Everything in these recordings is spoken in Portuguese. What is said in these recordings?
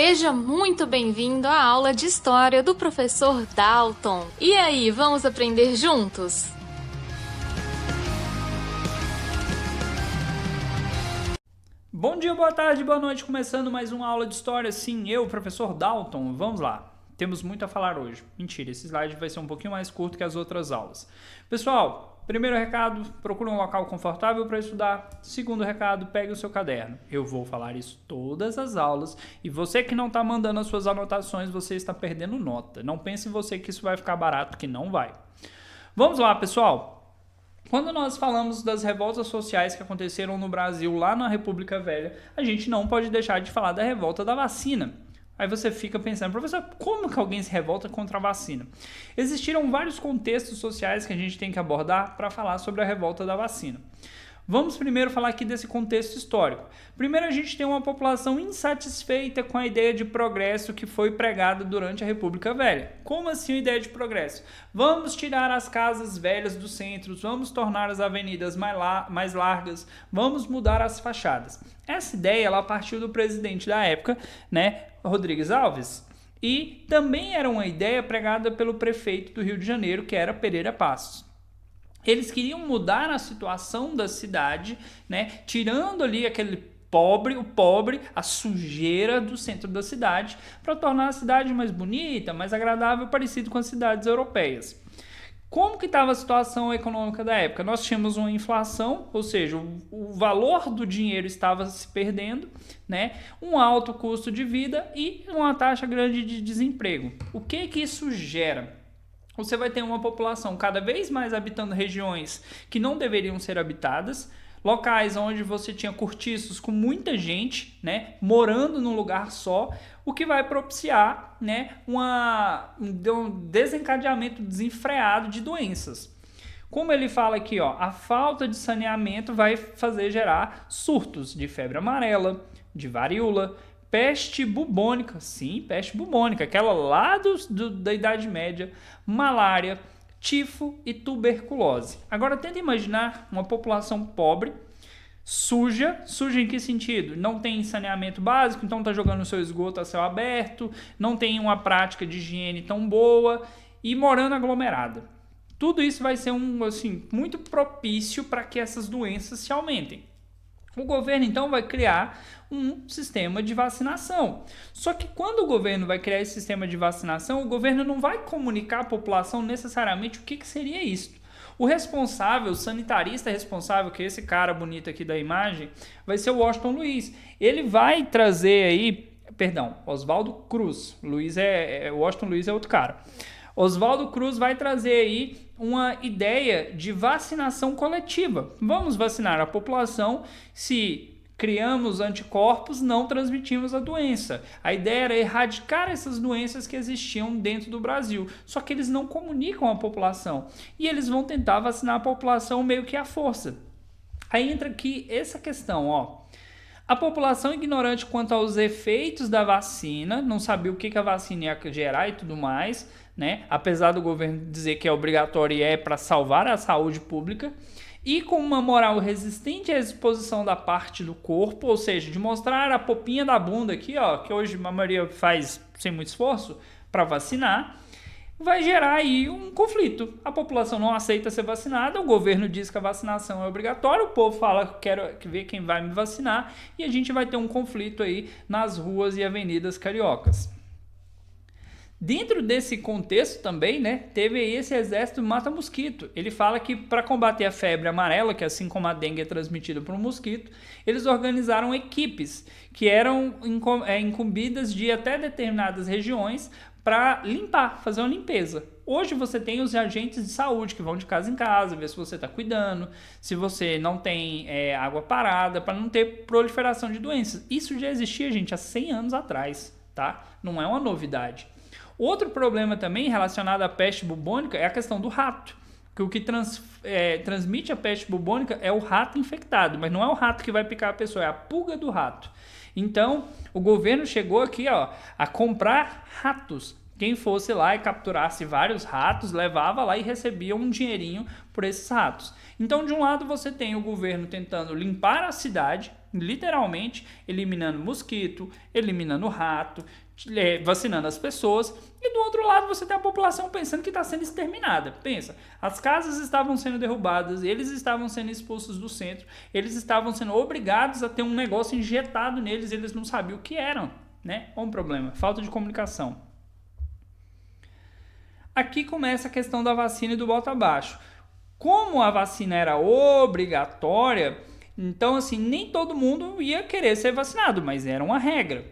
Seja muito bem-vindo à aula de História do professor Dalton. E aí, vamos aprender juntos? Bom dia, boa tarde, boa noite, começando mais uma aula de História. Sim, eu, professor Dalton, vamos lá. Temos muito a falar hoje. Mentira, esse slide vai ser um pouquinho mais curto que as outras aulas. Pessoal, primeiro recado, procure um local confortável para estudar. Segundo recado, pegue o seu caderno. Eu vou falar isso todas as aulas e você que não está mandando as suas anotações, você está perdendo nota. Não pense em você que isso vai ficar barato, que não vai. Vamos lá, pessoal. Quando nós falamos das revoltas sociais que aconteceram no Brasil, lá na República Velha, a gente não pode deixar de falar da revolta da vacina. Aí você fica pensando, professor, como que alguém se revolta contra a vacina? Existiram vários contextos sociais que a gente tem que abordar para falar sobre a revolta da vacina. Vamos primeiro falar aqui desse contexto histórico. Primeiro, a gente tem uma população insatisfeita com a ideia de progresso que foi pregada durante a República Velha. Como assim a ideia de progresso? Vamos tirar as casas velhas dos centros, vamos tornar as avenidas mais largas, vamos mudar as fachadas. Essa ideia ela partiu do presidente da época, Rodrigues Alves, e também era uma ideia pregada pelo prefeito do Rio de Janeiro, que era Pereira Passos. Eles queriam mudar a situação da cidade, tirando ali o pobre, a sujeira do centro da cidade, para tornar a cidade mais bonita, mais agradável, parecido com as cidades europeias. Como que estava a situação econômica da época? Nós tínhamos uma inflação, ou seja, o valor do dinheiro estava se perdendo, um alto custo de vida e uma taxa grande de desemprego. O que isso gera? Você vai ter uma população cada vez mais habitando regiões que não deveriam ser habitadas, locais onde você tinha cortiços com muita gente, morando num lugar só, o que vai propiciar, um desencadeamento desenfreado de doenças. Como ele fala aqui, a falta de saneamento vai fazer gerar surtos de febre amarela, de varíola, peste bubônica, sim, peste bubônica, aquela lá da Idade Média, malária, tifo e tuberculose. Agora tenta imaginar uma população pobre, suja em que sentido? Não tem saneamento básico, então está jogando o seu esgoto a céu aberto, não tem uma prática de higiene tão boa e morando aglomerada. Tudo isso vai ser muito propício para que essas doenças se aumentem. O governo, então, vai criar um sistema de vacinação. Só que quando o governo vai criar esse sistema de vacinação, o governo não vai comunicar à população necessariamente o que seria isso. O responsável, o sanitarista responsável, que é esse cara bonito aqui da imagem, vai ser o Washington Luiz. Ele vai trazer Oswaldo Cruz. Washington Luiz é outro cara. Oswaldo Cruz vai trazer aí uma ideia de vacinação coletiva. Vamos vacinar a população, se criamos anticorpos, não transmitimos a doença. A ideia era erradicar essas doenças que existiam dentro do Brasil, só que eles não comunicam à população e eles vão tentar vacinar a população meio que à força. Aí entra aqui essa questão, A população ignorante quanto aos efeitos da vacina, não sabia o que a vacina ia gerar e tudo mais, apesar do governo dizer que é obrigatório e é para salvar a saúde pública, e com uma moral resistente à exposição da parte do corpo, ou seja, de mostrar a popinha da bunda aqui, que hoje a maioria faz sem muito esforço para vacinar, vai gerar aí um conflito. A população não aceita ser vacinada, o governo diz que a vacinação é obrigatória, o povo fala quero ver quem vai me vacinar e a gente vai ter um conflito aí nas ruas e avenidas cariocas. Dentro desse contexto também, teve aí esse exército mata-mosquito. Ele fala que para combater a febre amarela, que assim como a dengue é transmitida por um mosquito, eles organizaram equipes que eram incumbidas de ir até determinadas regiões para fazer uma limpeza. Hoje você tem os agentes de saúde que vão de casa em casa, ver se você está cuidando, se você não tem água parada, para não ter proliferação de doenças. Isso já existia, gente, há 100 anos atrás, tá? Não é uma novidade. Outro problema também relacionado à peste bubônica é a questão do rato. Que o que transmite a peste bubônica é o rato infectado, mas não é o rato que vai picar a pessoa, é a pulga do rato. Então, o governo chegou aqui a comprar ratos Quem fosse lá e capturasse vários ratos, levava lá e recebia um dinheirinho por esses ratos. Então, de um lado, você tem o governo tentando limpar a cidade, literalmente, eliminando mosquito, eliminando rato, vacinando as pessoas. E do outro lado, você tem a população pensando que está sendo exterminada. Pensa, as casas estavam sendo derrubadas, eles estavam sendo expulsos do centro, eles estavam sendo obrigados a ter um negócio injetado neles, eles não sabiam o que eram, né? Olha um problema, falta de comunicação. Aqui começa a questão da vacina e do bota abaixo. Como a vacina era obrigatória, então assim, nem todo mundo ia querer ser vacinado, mas era uma regra.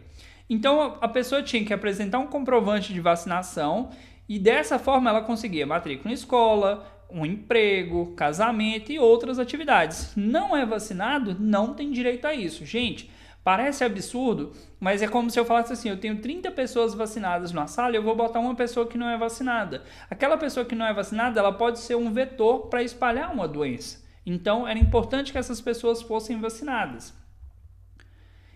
Então a pessoa tinha que apresentar um comprovante de vacinação e dessa forma ela conseguia matrícula em escola, um emprego, casamento e outras atividades. Não é vacinado, não tem direito a isso. Gente, parece absurdo, mas é como se eu falasse assim, eu tenho 30 pessoas vacinadas na sala e eu vou botar uma pessoa que não é vacinada. Aquela pessoa que não é vacinada, ela pode ser um vetor para espalhar uma doença. Então, era importante que essas pessoas fossem vacinadas.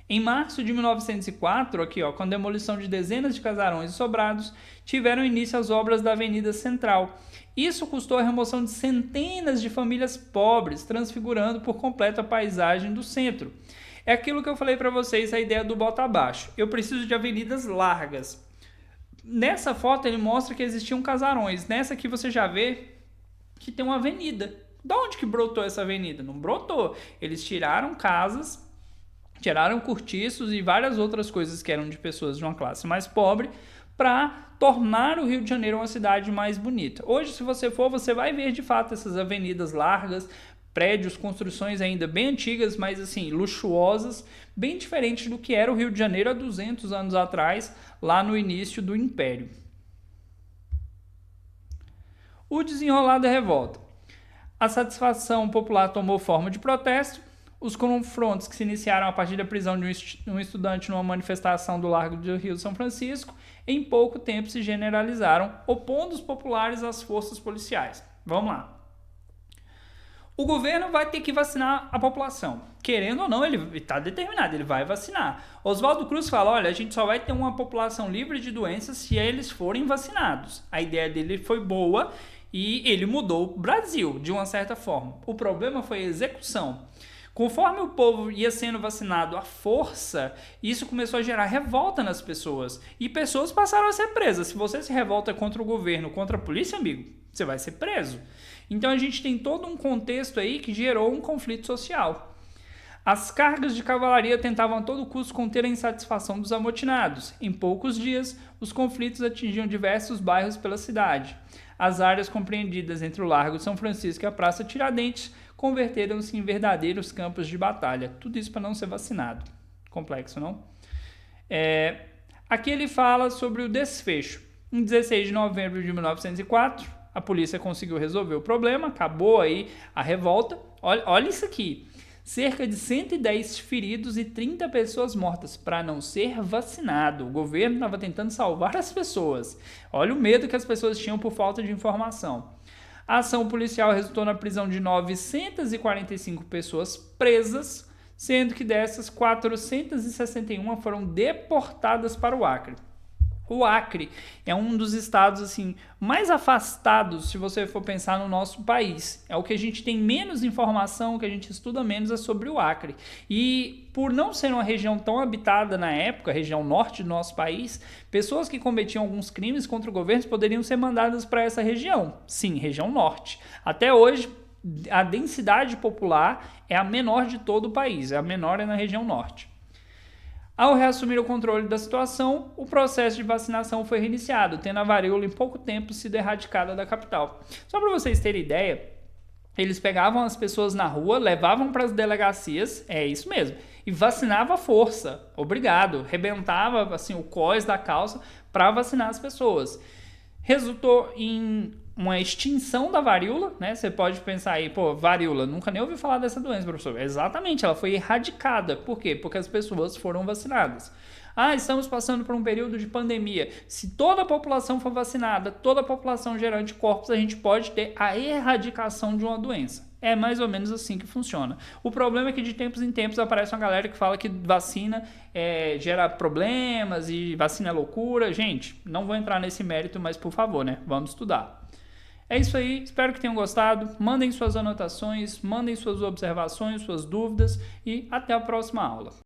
Em março de 1904, com a demolição de dezenas de casarões e sobrados, tiveram início as obras da Avenida Central. Isso custou a remoção de centenas de famílias pobres, transfigurando por completo a paisagem do centro. É aquilo que eu falei para vocês, a ideia do bota abaixo. Eu preciso de avenidas largas. Nessa foto ele mostra que existiam casarões. Nessa aqui você já vê que tem uma avenida. Da onde que brotou essa avenida? Não brotou. Eles tiraram casas, tiraram cortiços e várias outras coisas que eram de pessoas de uma classe mais pobre para tornar o Rio de Janeiro uma cidade mais bonita. Hoje, se você for, você vai ver de fato essas avenidas largas, prédios, construções ainda bem antigas, mas assim, luxuosas, bem diferentes do que era o Rio de Janeiro há 200 anos atrás, lá no início do Império. O desenrolar da revolta. A satisfação popular tomou forma de protesto. Os confrontos que se iniciaram a partir da prisão de um estudante numa manifestação do Largo do Rio São Francisco, em pouco tempo se generalizaram, opondo os populares às forças policiais. Vamos lá. O governo vai ter que vacinar a população. Querendo ou não, ele está determinado, ele vai vacinar. Oswaldo Cruz fala, olha, a gente só vai ter uma população livre de doenças se eles forem vacinados. A ideia dele foi boa e ele mudou o Brasil, de uma certa forma. O problema foi a execução. Conforme o povo ia sendo vacinado à força, isso começou a gerar revolta nas pessoas. E pessoas passaram a ser presas. Se você se revolta contra o governo, contra a polícia, amigo, você vai ser preso. Então a gente tem todo um contexto aí que gerou um conflito social. As cargas de cavalaria tentavam a todo custo conter a insatisfação dos amotinados. Em poucos dias, os conflitos atingiam diversos bairros pela cidade. As áreas compreendidas entre o Largo de São Francisco e a Praça Tiradentes converteram-se em verdadeiros campos de batalha. Tudo isso para não ser vacinado. Complexo, não? Aqui ele fala sobre o desfecho. Em 16 de novembro de 1904, a polícia conseguiu resolver o problema, acabou aí a revolta. Olha isso aqui. Cerca de 110 feridos e 30 pessoas mortas para não ser vacinado. O governo estava tentando salvar as pessoas. Olha o medo que as pessoas tinham por falta de informação. A ação policial resultou na prisão de 945 pessoas presas, sendo que dessas 461 foram deportadas para o Acre. O Acre é um dos estados assim, mais afastados, se você for pensar no nosso país. É o que a gente tem menos informação, o que a gente estuda menos é sobre o Acre. E por não ser uma região tão habitada na época, a região norte do nosso país, pessoas que cometiam alguns crimes contra o governo poderiam ser mandadas para essa região. Sim, região norte. Até hoje, a densidade popular é a menor de todo o país, a menor é na região norte. Ao reassumir o controle da situação, o processo de vacinação foi reiniciado, tendo a varíola em pouco tempo sido erradicada da capital. Só para vocês terem ideia, eles pegavam as pessoas na rua, levavam para as delegacias, é isso mesmo, e vacinava à força, obrigado, rebentava assim, o cós da calça para vacinar as pessoas. Resultou em uma extinção da varíola, né? Você pode pensar aí, varíola, nunca nem ouvi falar dessa doença, professor. Exatamente, ela foi erradicada. Por quê? Porque as pessoas foram vacinadas. Estamos passando por um período de pandemia. Se toda a população for vacinada, toda a população gerar anticorpos, a gente pode ter a erradicação de uma doença. É mais ou menos assim que funciona. O problema é que de tempos em tempos aparece uma galera que fala que vacina gera problemas e vacina é loucura. Gente, não vou entrar nesse mérito, mas por favor, né? Vamos estudar. É isso aí, espero que tenham gostado. Mandem suas anotações, mandem suas observações, suas dúvidas e até a próxima aula.